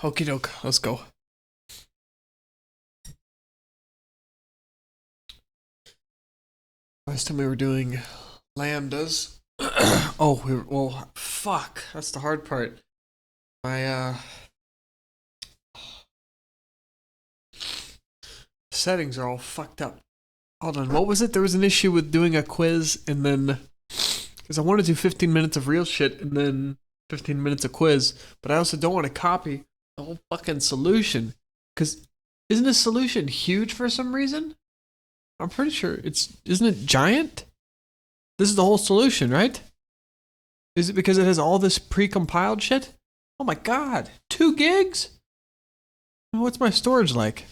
Okie doke, let's go. Last time we were doing lambdas. Well, fuck. That's the hard part. My settings are all fucked up. Hold on, what was it? There was an issue with doing a quiz and then because I want to do 15 minutes of real shit and then 15 minutes of quiz, but I also don't want to copy the whole fucking solution. Because isn't a solution huge for some reason? I'm pretty sure isn't it giant? This is the whole solution, right? Is it because it has all this pre-compiled shit? Oh my god, 2 gigs? What's my storage like?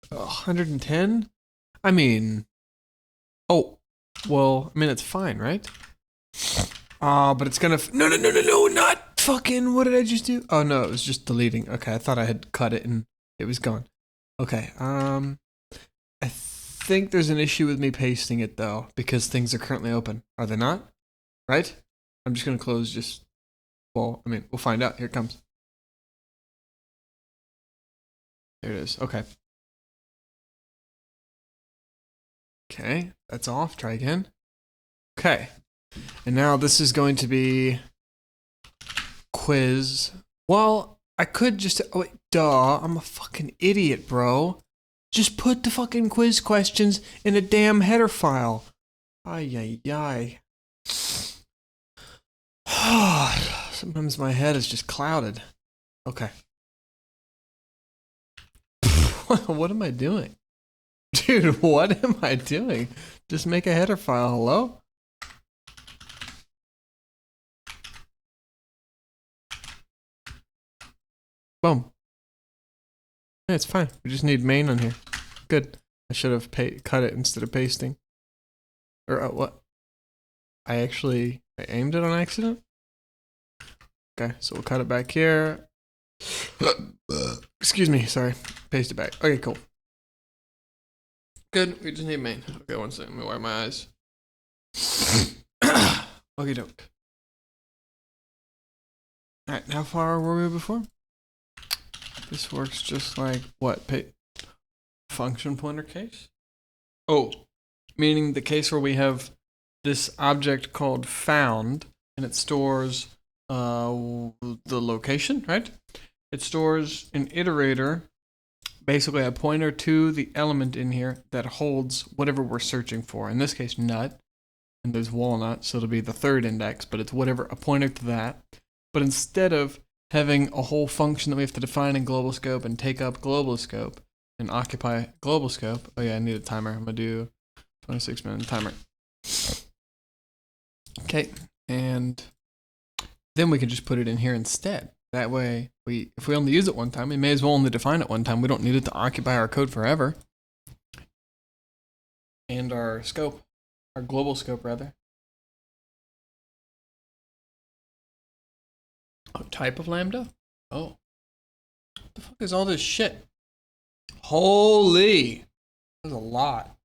110? I mean, it's fine, right? But it's gonna, no, not fucking, what did I just do? Oh no, it was just deleting. Okay, I thought I had cut it and it was gone. Okay, I think there's an issue with me pasting it though, because things are currently open. Are they not? Right? I'm just gonna close we'll find out. Here it comes. There it is. Okay. Okay, that's off. Try again. Okay. And now this is going to be quiz. Well, I could just, I'm a fucking idiot, bro. Just put the fucking quiz questions in a damn header file. Ay, ay, ay. Sometimes my head is just clouded. Okay. What am I doing? Dude, what am I doing? Just make a header file, hello? Boom. Yeah, it's fine. We just need main on here. Good. I should have cut it instead of pasting. Or what? I aimed it on accident? Okay, so we'll cut it back here. Excuse me, sorry. Paste it back. Okay, cool. Good, we just need main. Okay, one second, let me wipe my eyes. Okie doke. Alright, how far were we before? This works just like what? Function pointer case? Oh, meaning the case where we have this object called found and it stores the location, right? It stores an iterator, basically a pointer to the element in here that holds whatever we're searching for. In this case, nut, and there's walnut, so it'll be the third index, but it's whatever, a pointer to that. But instead of having a whole function that we have to define in global scope and take up global scope and occupy global scope. Oh yeah, I need a timer. I'm gonna do 26-minute timer. Okay, and then we can just put it in here instead. That way, if we only use it one time, we may as well only define it one time. We don't need it to occupy our code forever. And our scope, our global scope rather. Oh, type of lambda? Oh. What the fuck is all this shit? Holy! There's a lot.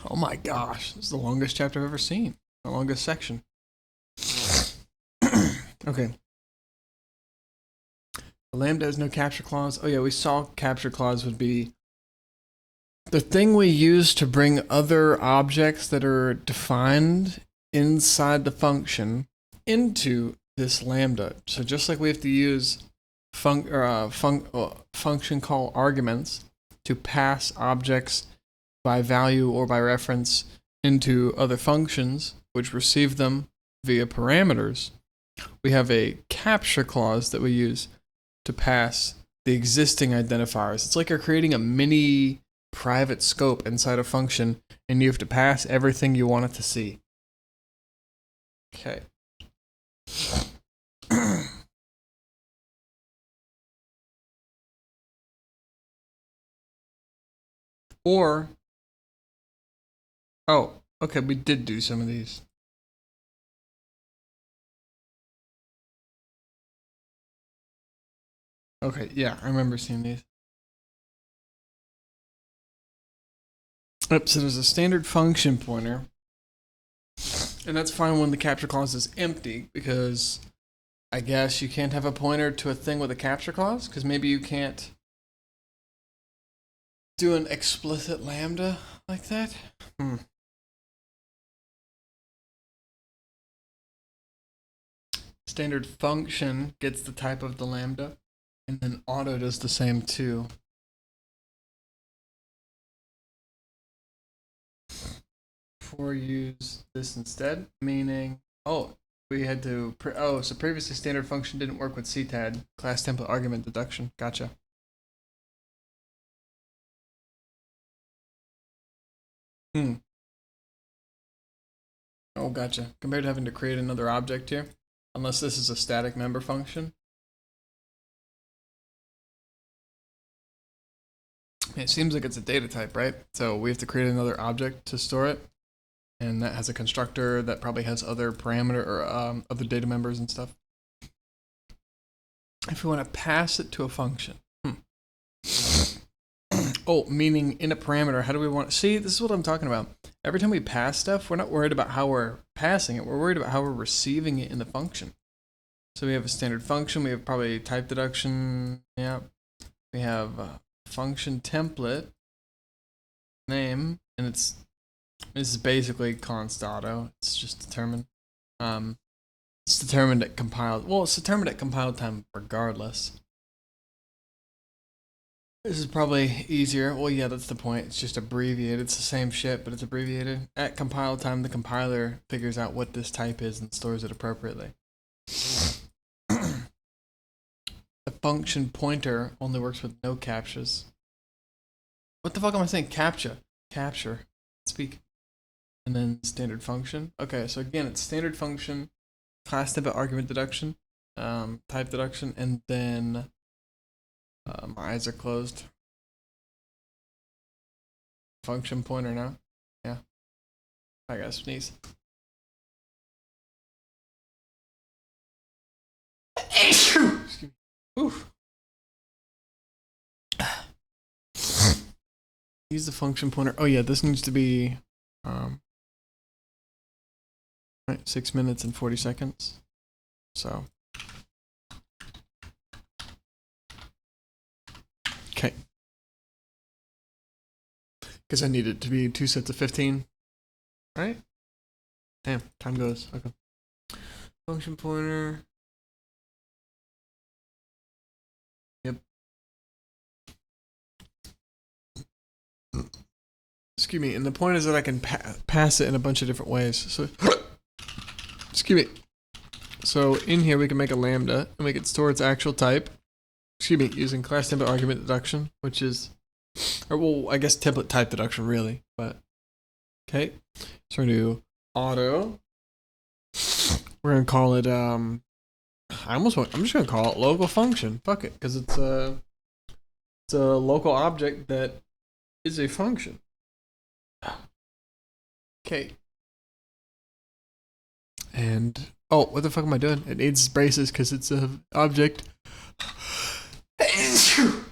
Oh my gosh, this is the longest chapter I've ever seen. The longest section. Okay. The lambda has no capture clause. Oh yeah, we saw capture clause would be the thing we use to bring other objects that are defined inside the function into this lambda. So just like we have to use function call arguments to pass objects by value or by reference into other functions, which receive them via parameters, we have a capture clause that we use to pass the existing identifiers. It's like you're creating a mini private scope inside a function, and you have to pass everything you want it to see. Okay. Or, okay, we did do some of these. Okay, yeah, I remember seeing these. Yep, so there's a standard function pointer And that's fine when the capture clause is empty, because I guess you can't have a pointer to a thing with a capture clause, because maybe you can't do an explicit lambda like that. Standard function gets the type of the lambda, and then auto does the same too. For use this instead, meaning, we had to, so previously standard function didn't work with CTAD, class template argument deduction. Gotcha. Oh, gotcha. Compared to having to create another object here, unless this is a static member function. It seems like it's a data type, right? So we have to create another object to store it, and that has a constructor that probably has other parameter or other data members and stuff. If we want to pass it to a function, oh, meaning in a parameter, how do we want to see? This is what I'm talking about. Every time we pass stuff, we're not worried about how we're passing it. We're worried about how we're receiving it in the function. So we have a standard function. We have probably type deduction. Yeah. We have a function template name, and this is basically const auto. It's just determined. It's determined at compile. Well, it's determined at compile time regardless. This is probably easier. Well, yeah, that's the point. It's just abbreviated. It's the same shit, but it's abbreviated. At compile time, the compiler figures out what this type is and stores it appropriately. The function pointer only works with no captures. What the fuck am I saying? Capture. Speak. And then standard function. Okay, so again, it's standard function, class type argument deduction, type deduction, and then my eyes are closed. Function pointer now. Yeah. I gotta sneeze. Excuse me. Oof. Use the function pointer. Oh yeah, this needs to be right, 6 minutes and 40 seconds. So okay. Because I need it to be 2 sets of 15. Right? Damn, time goes. Okay. Function pointer. Yep. Excuse me, and the point is that I can pass it in a bunch of different ways. So, excuse me. So in here we can make a lambda, and we can store its actual type. Excuse me, using class template argument deduction, which is, or well, I guess template type deduction really, but okay. So we're gonna do auto. We're gonna call it I'm just gonna call it local function. Fuck it, because it's a local object that is a function. Okay. And oh, what the fuck am I doing? It needs braces because it's an object. Excuse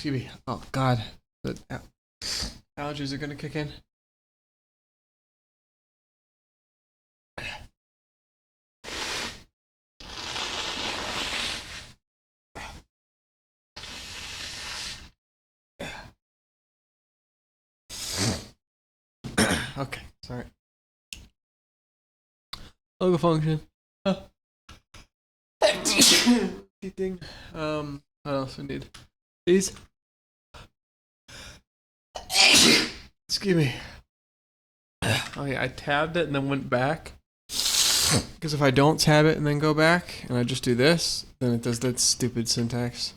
me. Oh god, the allergies are gonna kick in. Okay, sorry. Local function. Thing. What else we need? These. Excuse me. Oh yeah, I tabbed it and then went back. Because if I don't tab it and then go back, and I just do this, then it does that stupid syntax.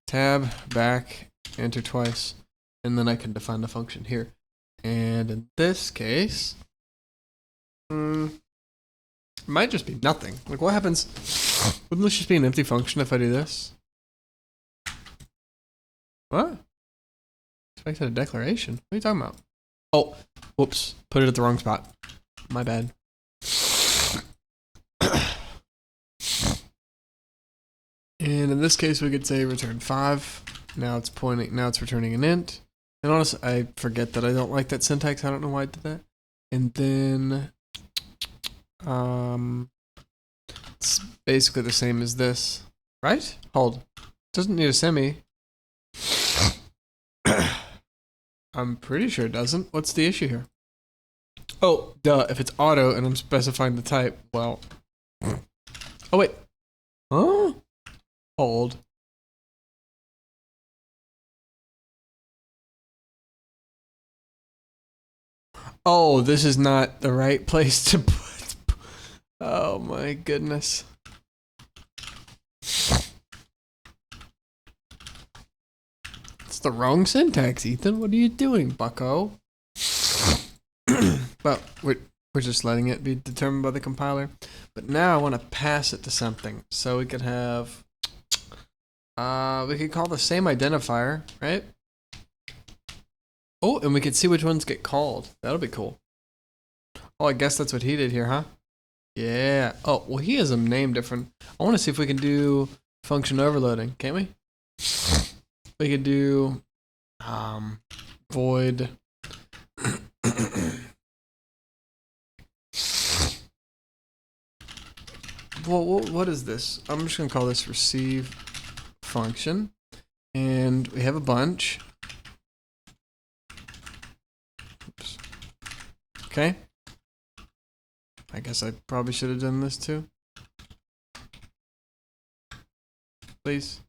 Tab, back, enter twice, and then I can define the function here. And in this case, it might just be nothing. Like, what happens? Wouldn't this just be an empty function if I do this? What? This makes it a declaration. What are you talking about? Oh, whoops. Put it at the wrong spot. My bad. And in this case, we could say return 5. Now it's returning an int. And honestly, I forget that I don't like that syntax. I don't know why I did that. And then It's basically the same as this, right? Hold. Doesn't need a semi. I'm pretty sure it doesn't. What's the issue here? Oh, duh. If it's auto and I'm specifying the type, well. Oh, wait. Huh? Hold. Oh, this is not the right place to put. Oh my goodness. It's the wrong syntax, Ethan. What are you doing, bucko? But we're just letting it be determined by the compiler. But now I want to pass it to something. So we could have, we could call the same identifier, right? Oh, and we could see which ones get called. That'll be cool. Oh, I guess that's what he did here, huh? Yeah. Oh, well, he has them named different. I want to see if we can do function overloading. Can't we? We could do void. Well, what is this? I'm just gonna call this receive function, and we have a bunch. Oops. Okay. I guess I probably should have done this too. Please.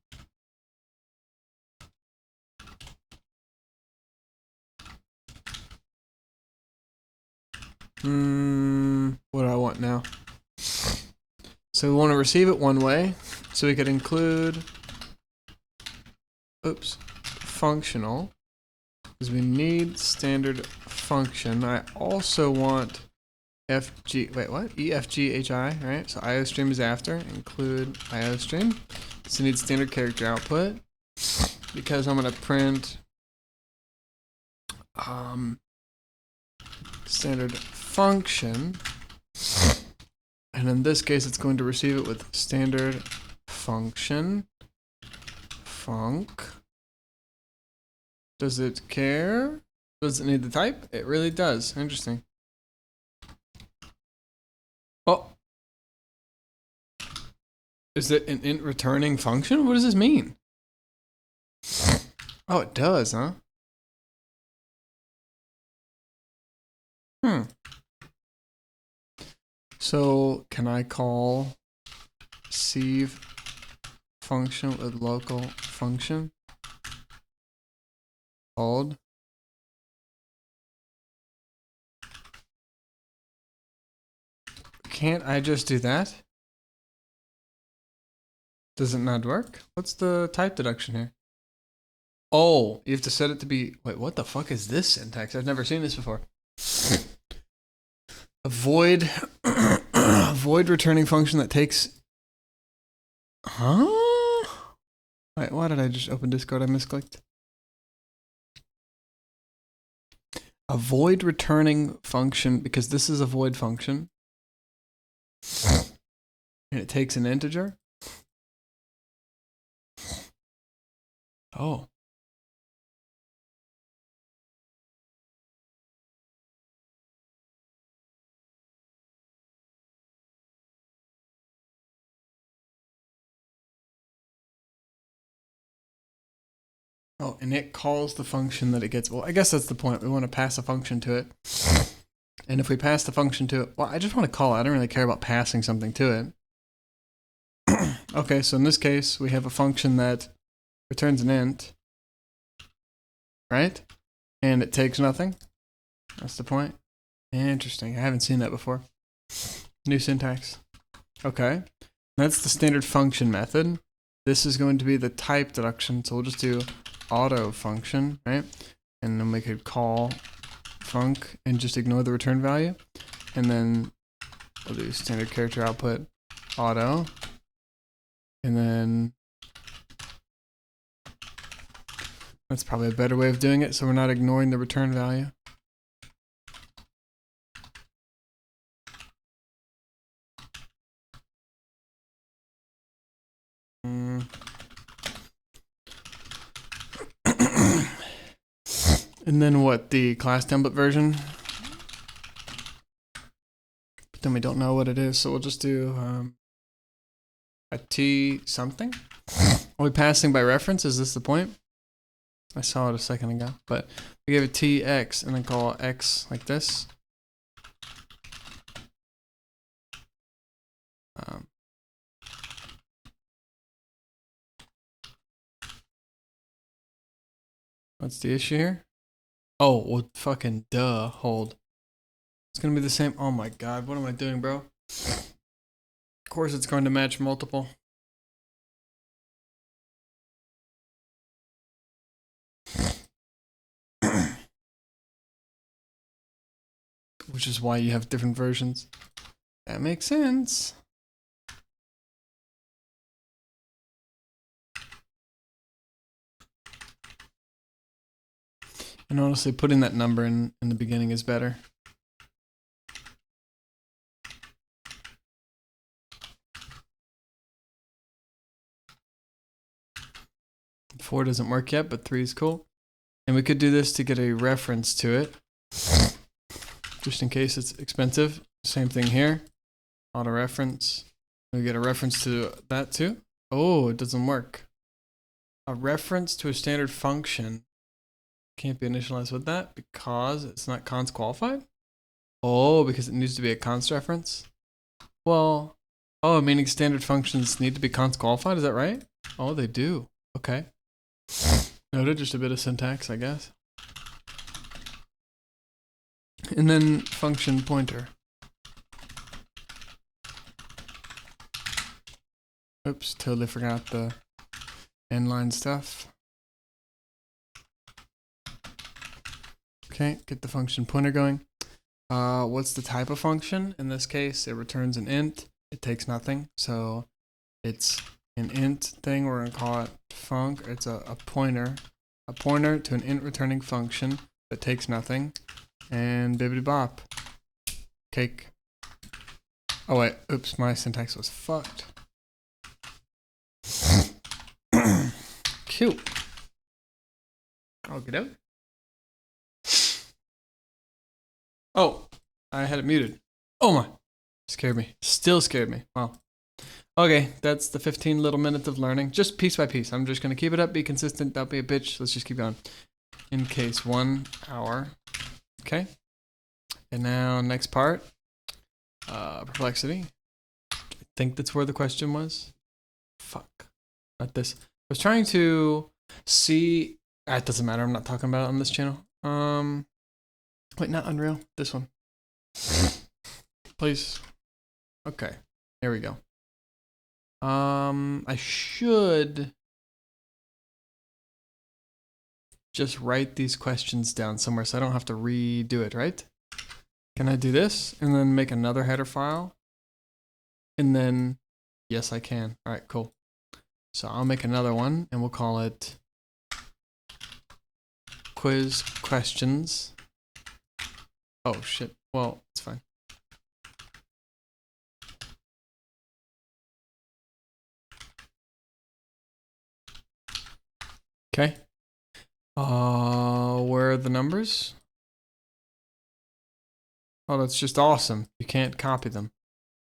What do I want now? So we want to receive it one way. So we could include, oops, functional, because we need standard function. I also want FG, wait, what? EFGHI, right? So IOStream is after, include IOStream. So we need standard character output, because I'm going to print standard function. And in this case, it's going to receive it with standard function. Func. Does it care? Does it need the type? It really does. Interesting. Oh. Is it an int returning function? What does this mean? Oh, it does, huh? So can I call receive function with local function? Hold. Can't I just do that? Does it not work? What's the type deduction here? Oh, you have to set it to be, wait, what the fuck is this syntax? I've never seen this before. A void, void returning function that takes, huh? Wait, why did I just open Discord? I misclicked. A void returning function, because this is a void function. And it takes an integer. Oh. Oh, and it calls the function that it gets. Well, I guess that's the point. We want to pass a function to it. And if we pass the function to it, well, I just want to call it. I don't really care about passing something to it. Okay, so in this case, we have a function that returns an int, right? And it takes nothing. That's the point. Interesting. I haven't seen that before. New syntax. Okay. That's the standard function method. This is going to be the type deduction. So we'll just do auto function, right? And then we could call func and just ignore the return value. And then we'll do standard character output auto. And then that's probably a better way of doing it, so we're not ignoring the return value. And then what, the class template version? But then we don't know what it is, so we'll just do a t something. Are we passing by reference? Is this the point? I saw it a second ago, but we give it tx and then call x like this. What's the issue here? Oh, well, fucking duh. Hold. It's gonna be the same. Oh my god, what am I doing, bro? Of course, it's going to match multiple. Which is why you have different versions. That makes sense. And honestly, putting that number in the beginning is better. Four doesn't work yet, but 3 is cool. And we could do this to get a reference to it. Just in case it's expensive. Same thing here. Auto reference. We get a reference to that too. Oh, it doesn't work. A reference to a standard function can't be initialized with that because it's not const qualified. Oh, because it needs to be a const reference. Well, oh, meaning standard functions need to be const qualified. Is that right? Oh, they do. Okay. Noted, just a bit of syntax, I guess. And then function pointer. Oops, totally forgot the inline stuff. Okay, get the function pointer going. What's the type of function? In this case, it returns an int. It takes nothing, so it's an int thing. We're gonna call it func. It's a pointer to an int returning function that takes nothing. And bibbidi bop. Cake. Oh wait, oops, my syntax was fucked. Cute. Okie doke. Oh, I had it muted. Oh my. Scared me. Still scared me. Wow. Okay, that's the 15 little minutes of learning. Just piece by piece. I'm just going to keep it up, be consistent, don't be a bitch. Let's just keep going. In case 1 hour. Okay. And now next part. Perplexity. I think that's where the question was. Fuck. Not this. I was trying to see. It doesn't matter. I'm not talking about it on this channel. Wait, not Unreal. This one. Please. Okay. Here we go. I should just write these questions down somewhere so I don't have to redo it, right? Can I do this and then make another header file? And then, yes, I can. All right, cool. So I'll make another one and we'll call it quiz questions. Oh shit. Well, it's fine. Okay. Where are the numbers? Oh, that's just awesome. You can't copy them.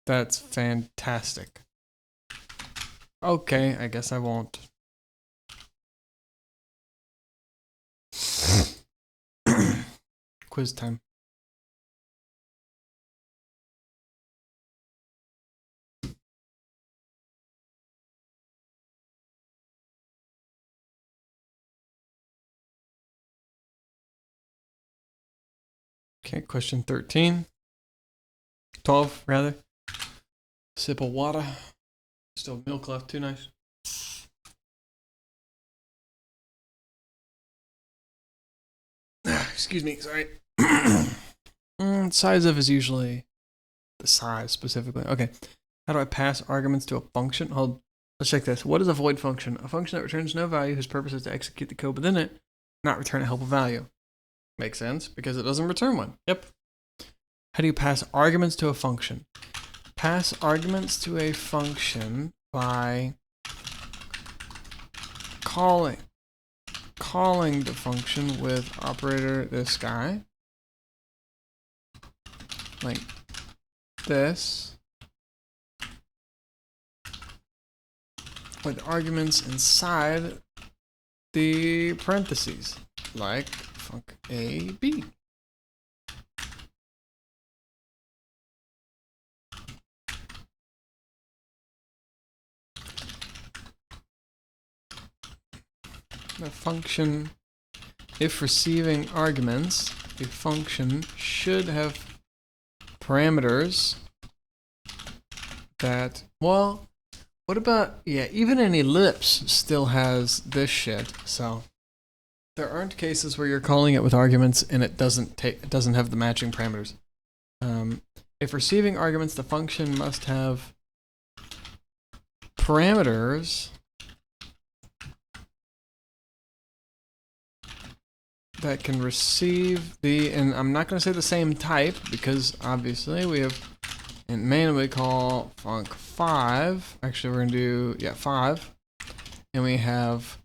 That's fantastic. Okay, I guess I won't. Quiz time. Okay, question 13. 12, rather. Sip of water. Still milk left, too nice. Excuse me, sorry. Size of is usually the size specifically. Okay. How do I pass arguments to a function? Hold. Let's check this. What is a void function? A function that returns no value whose purpose is to execute the code within it, not return a helpful value. Makes sense because it doesn't return one. Yep. How do you pass arguments to a function? Pass arguments to a function by calling the function with operator this guy. Like this with arguments inside the parentheses, like func A, B. The function, if receiving arguments, the function should have parameters that, well, what about, yeah, even an ellipse still has this shit, so there aren't cases where you're calling it with arguments and it doesn't have the matching parameters. If receiving arguments, the function must have parameters that can receive the, and I'm not going to say the same type because obviously we have in main we call func5. Actually, we're going to do, yeah, 5. And we have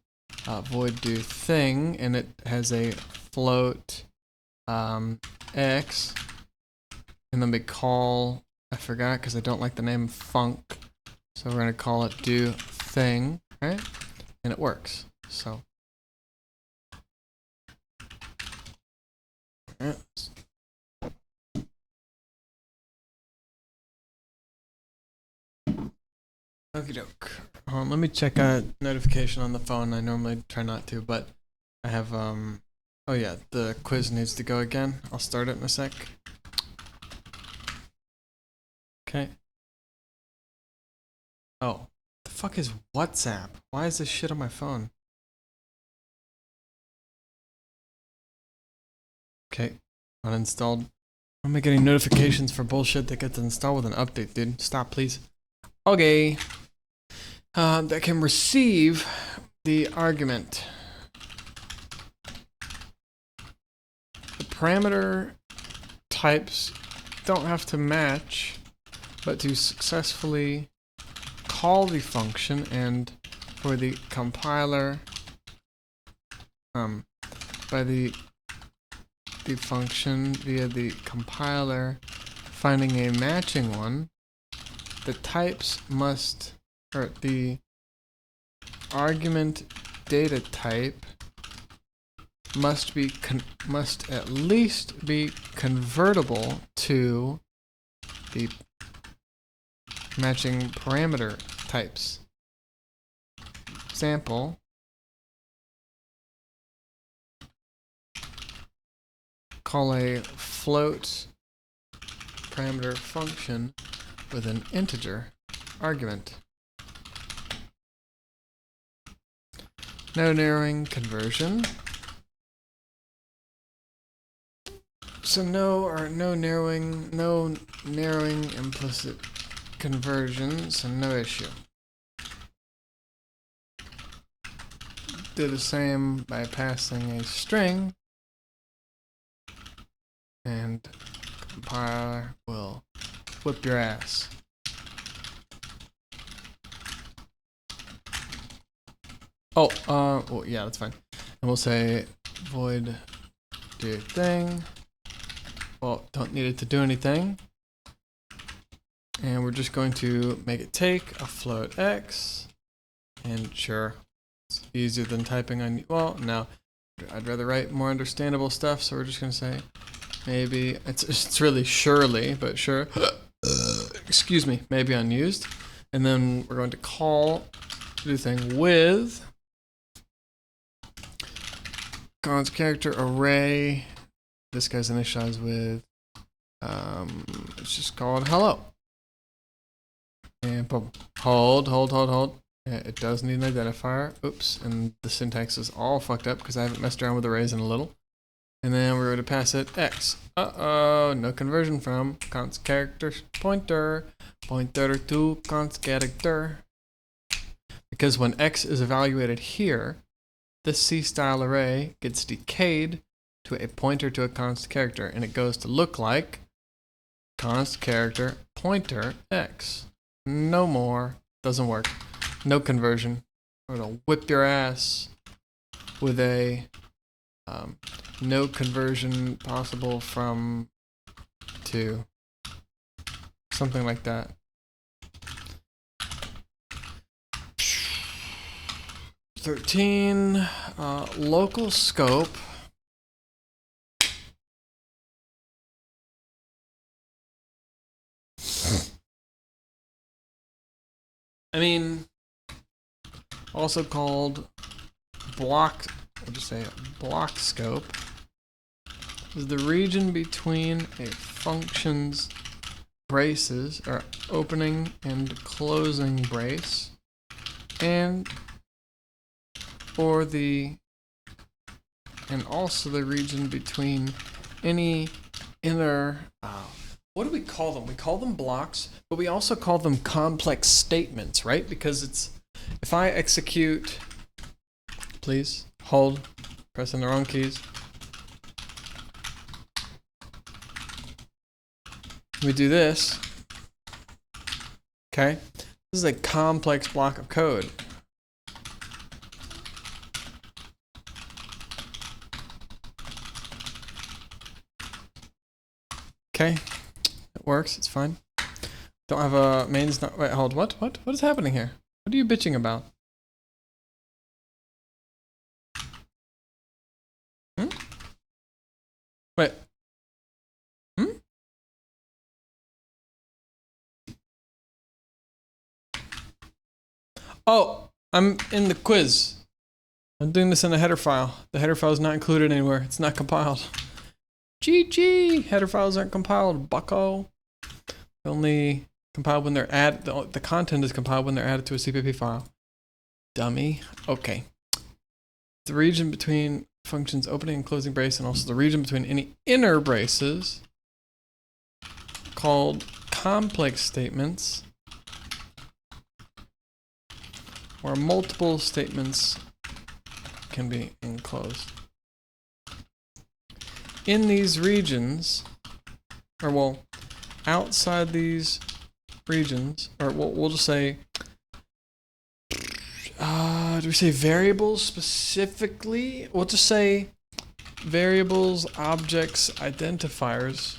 void do thing, and it has a float x. And then we call, I forgot because I don't like the name func. So we're going to call it do thing, right? And it works. So yes. Okie doke. Let me check a notification on the phone. I normally try not to, but I have oh yeah, the quiz needs to go again. I'll start it in a sec. Okay. Oh, the fuck is WhatsApp? Why is this shit on my phone? Okay, uninstalled. Why am I getting notifications for bullshit that gets installed with an update, dude? Stop, please. Okay. That can receive the argument. The parameter types don't have to match, but to successfully call the function and for the compiler, by the function via the compiler finding a matching one, the types must, or the argument data type must at least be convertible to the matching parameter types. Example, call a float parameter function with an integer argument. No narrowing conversion. So no narrowing implicit conversion, so no issue. Do the same by passing a string, and compiler will whip your ass. Oh, well, yeah, that's fine. And we'll say void do thing. Well, don't need it to do anything. And we're just going to make it take a float x. And sure, it's easier than typing on, well, no. I'd rather write more understandable stuff, so we're just going to say maybe, it's really surely, but sure. Excuse me, maybe unused. And then we're going to call do thing with const character array. This guy's initialized with, let's just call it hello. And boom. Hold. It does need an identifier. Oops, and the syntax is all fucked up because I haven't messed around with arrays in a little. And then we're going to pass it x. Uh-oh, no conversion from const character pointer to const character. Because when x is evaluated here, this C-style array gets decayed to a pointer to a const character, and it goes to look like const character pointer x. No more. Doesn't work. No conversion. I'm gonna whip your ass with a no conversion possible from to something like that. Local scope. I mean, also called block, we'll just say block scope, is the region between a function's braces, or opening and closing brace, and also the region between any inner, what do we call them? We call them blocks, but we also call them complex statements, right? Because it's, if I execute, please hold, pressing the wrong keys. We do this, okay? This is a complex block of code. Okay, it works, it's fine. Don't have a main's not, wait, hold, what is happening here? What are you bitching about? Wait. Oh, I'm in the quiz. I'm doing this in a header file. The header file is not included anywhere. It's not compiled. GG! Header files aren't compiled, bucko. They're only compiled when they're added. The content is compiled when they're added to a CPP file. Dummy. Okay. The region between functions opening and closing brace, and also the region between any inner braces, called complex statements, where multiple statements can be enclosed. In these regions, or well, outside these regions, or we'll just say, do we say variables specifically? We'll just say variables, objects, identifiers.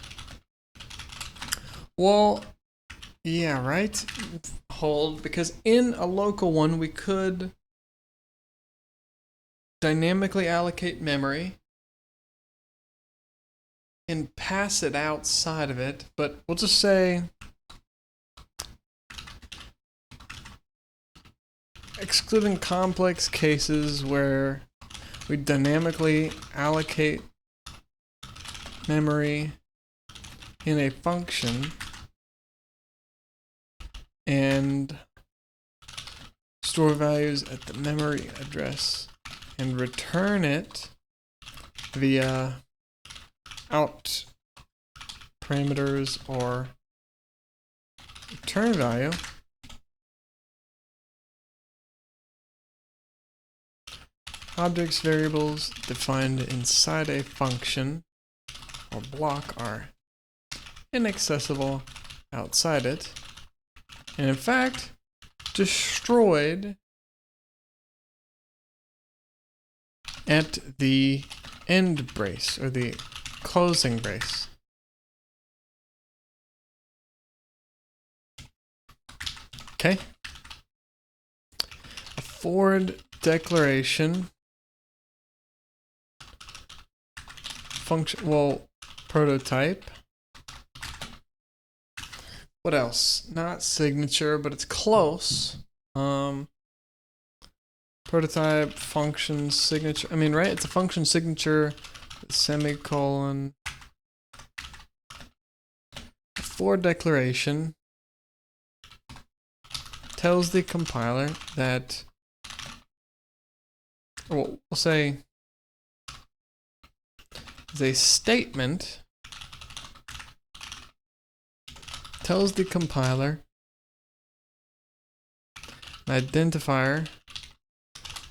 Well, yeah, right? Hold, because in a local one, we could dynamically allocate memory and pass it outside of it, but we'll just say excluding complex cases where we dynamically allocate memory in a function and store values at the memory address and return it via out parameters or return value. Objects variables defined inside a function or block are inaccessible outside it, and in fact destroyed at the end brace or the closing brace. Okay. A forward declaration function, well, prototype. What else? Not signature, but it's close. Prototype, function, signature. I mean, right? It's a function signature, semicolon. A forward declaration tells the compiler that, well, we'll say, is a statement tells the compiler an identifier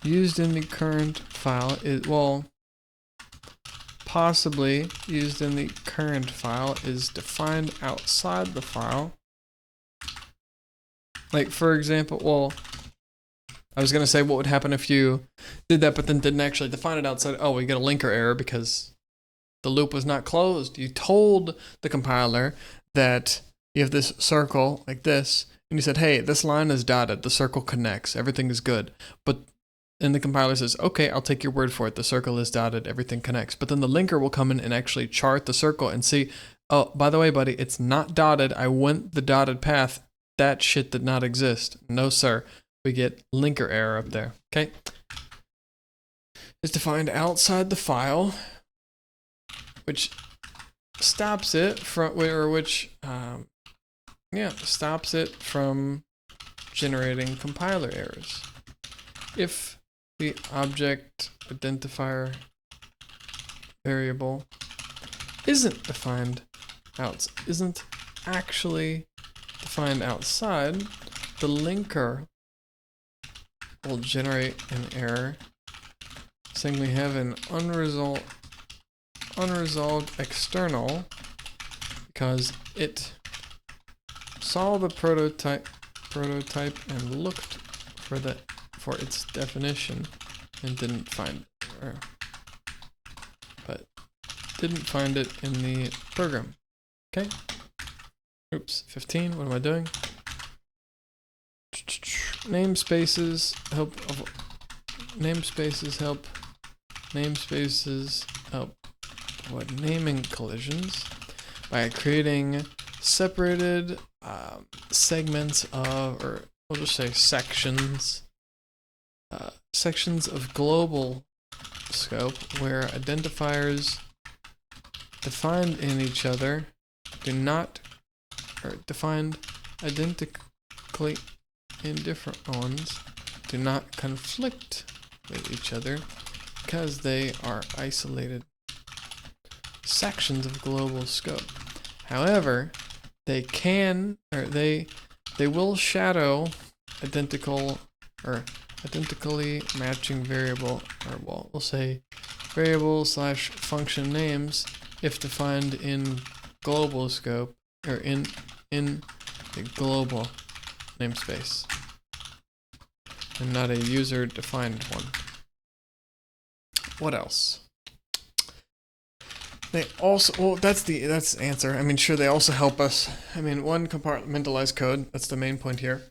used in the current file is, well, possibly used in the current file is defined outside the file. Like, for example, well, I was going to say what would happen if you did that but then didn't actually define it outside. Oh, we get a linker error because the loop was not closed. You told the compiler that you have this circle like this, and you said, hey, this line is dotted, the circle connects, everything is good. But and the compiler says, okay, I'll take your word for it, the circle is dotted, everything connects. But then the linker will come in and actually chart the circle and see, oh, by the way, buddy, it's not dotted. I went the dotted path. That shit did not exist. No, sir. We get linker error up there. Okay. Is defined outside the file, which stops it from, or which, stops it from generating compiler errors. If the object identifier variable isn't actually defined outside, the linker will generate an error saying we have an unresolved external because it saw the prototype and looked for its definition and didn't find it, but didn't find it in the program. Okay. Oops, 15, what am I doing? Namespaces help avoid naming collisions by creating separated segments of, or we'll just say sections of global scope where identifiers defined in each other do not, or defined identically in different ones do not conflict with each other because they are isolated sections of global scope. However, they can, or they will shadow identically matching variable, or well, we'll say variable / function names if defined in global scope, or in the global namespace, and not a user defined one. What else? They also, well, that's the answer. I mean, sure, they also help us. I mean, one, compartmentalize code. That's the main point here.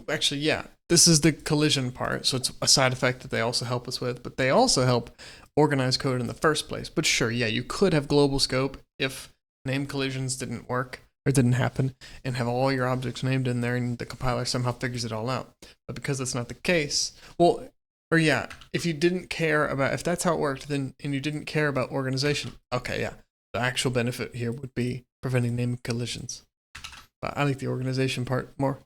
Actually, yeah, this is the collision part, so it's a side effect that they also help us with, but they also help organize code in the first place. But sure, yeah, you could have global scope if name collisions didn't work or didn't happen, and have all your objects named in there, and the compiler somehow figures it all out. But because that's not the case, well, or yeah, if you didn't care about, if that's how it worked, then, and you didn't care about organization, okay, yeah, the actual benefit here would be preventing name collisions. But I like the organization part more.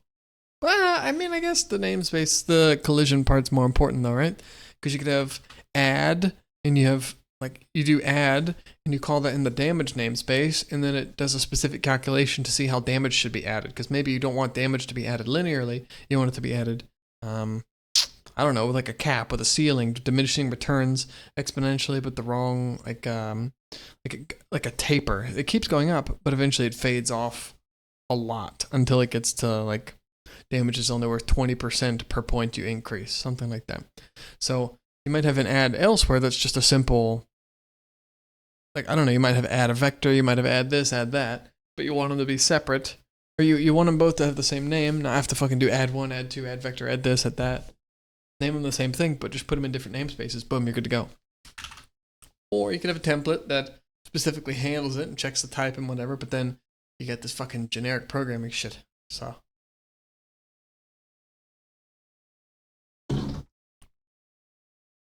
Well, I mean, I guess the namespace, the collision part's more important though, right? Because you could have add, and you have, like, you do add, and you call that in the damage namespace, and then it does a specific calculation to see how damage should be added. Because maybe you don't want damage to be added linearly, you want it to be added, I don't know, like a cap with a ceiling, diminishing returns exponentially, but the wrong, like a taper. It keeps going up, but eventually it fades off a lot until it gets to, like, damage is only worth 20% per point you increase, something like that. So you might have an add elsewhere that's just a simple, like, I don't know, you might have add a vector, you might have add this, add that, but you want them to be separate, or you want them both to have the same name, not have to fucking do add one, add two, add vector, add this, add that. Name them the same thing, but just put them in different namespaces. Boom, you're good to go. Or you could have a template that specifically handles it and checks the type and whatever, but then you get this fucking generic programming shit. So.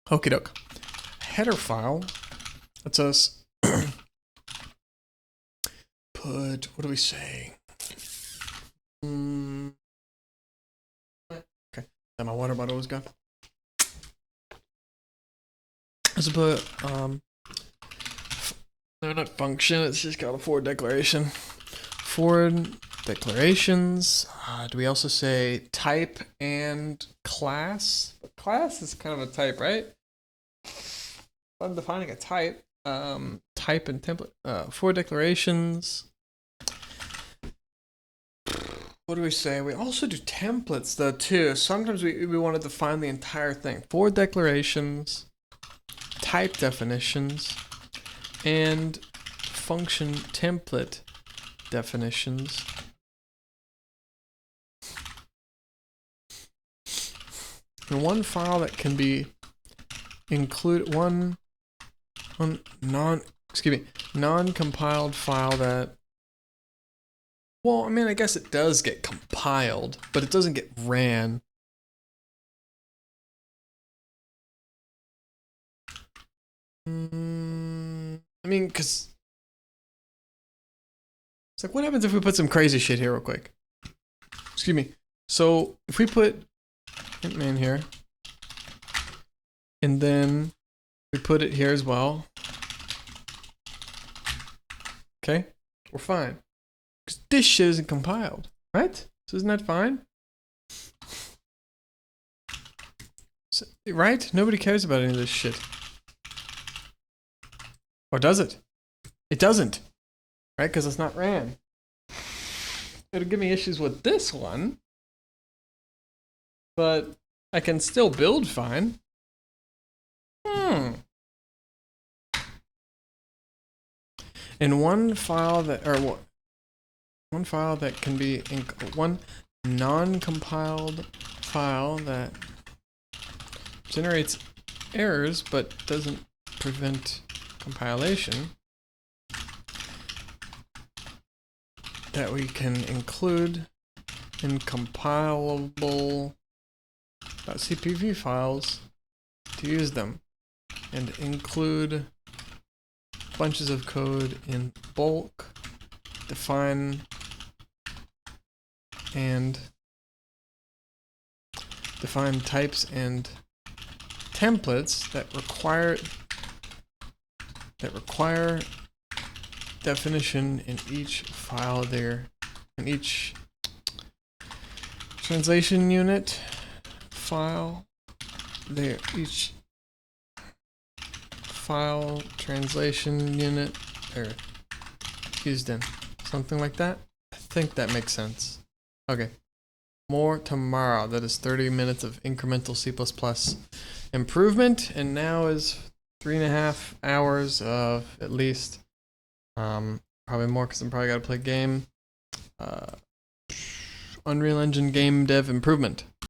Okie doke. Header file lets us put, what do we say? Okay, now my water bottle is gone. Let's put, no, not function, it's just got a for declaration. For declarations, do we also say type and class? But class is kind of a type, right? If I'm defining a type, type and template, for declarations. What do we say? We also do templates though too. Sometimes we want to define the entire thing. For declarations, type definitions, and function template definitions. And one file that can be include one non-compiled file that, well, I mean, I guess it does get compiled, but it doesn't get ran. I mean, because it's like, what happens if we put some crazy shit here real quick? Excuse me. So if we put Hitman here, and then we put it here as well, okay, we're fine. Because this shit isn't compiled, right? So isn't that fine? So, right? Nobody cares about any of this shit. Or does it? It doesn't, right? Because it's not ran. It'll give me issues with this one, but I can still build fine. And one file that, or what? One file that can be, one non-compiled file that generates errors but doesn't prevent compilation, that we can include in compilable .cpv files to use them, and include bunches of code in bulk, define types and templates that require definition in each file there, in each translation unit file there, each file translation unit there used in. Something like that? I think that makes sense. Okay. More tomorrow. That is 30 minutes of incremental C++ improvement, and now is 3.5 hours of at least, probably more because I'm probably got to play game, Unreal Engine game dev improvement.